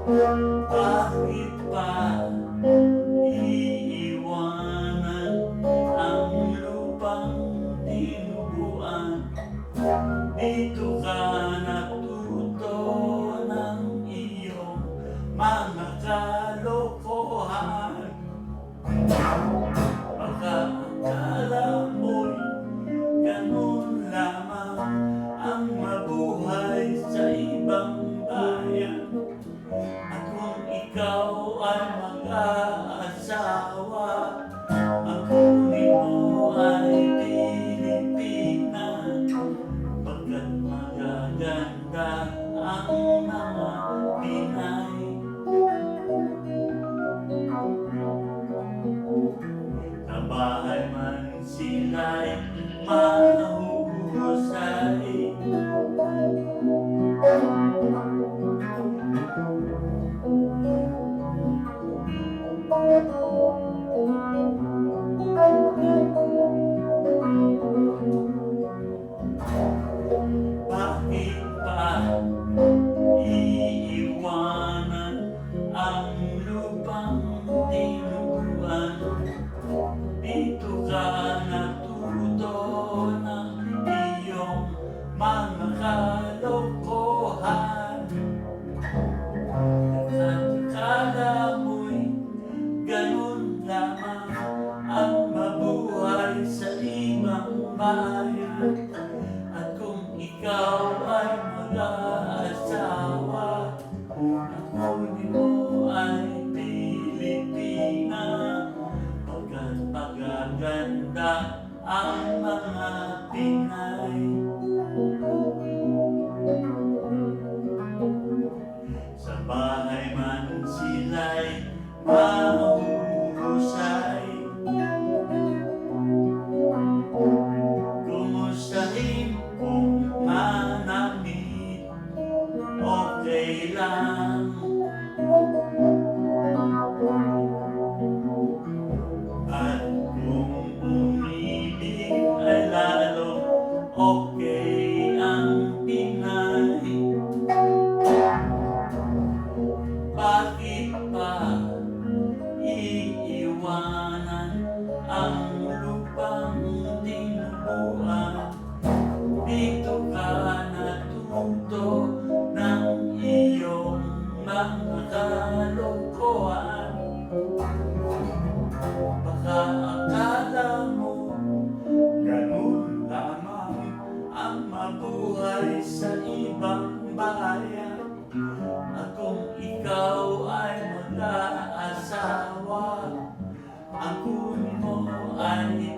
Bakit pa iiwanan ang lupang tinubuan? Dito ka natuto ng iyong mga kalokohan. Baka akala mo'y ganun lamang ang mabuhay sa ibang bayan. At kung ikaw ay mag-aasawa, ang kunin mo ay Pilipina, pagkat magaganda ang mga Pinay. Sa bahay man sila'y mahuhusay. Bakit pa iiwanan ang lupang tinubuan? Dito ka natuto ng iyong mga kalokohan. At akala mo'y ganun lamang ang mabuhay sa ibang bayan. At kung ikaw ay mag-aasawa, ang kunin mo ay Pilipina, pagkat magaganda ang mga Pinay. Sa bahay man sila'y mahuhusay. Kumustahin kung manamit, okay lang. At kung umibig ay lalo, okay ang Pinay. Bakit pa iiwanan ang lupang tinubuan? Dito ka natuto ng iyong mga kalokohan. Baka akala mo ganun lamang ang mabuhay sa ibang bayan. At kung ikaw ay mag-aasawa, ang kunin mo ay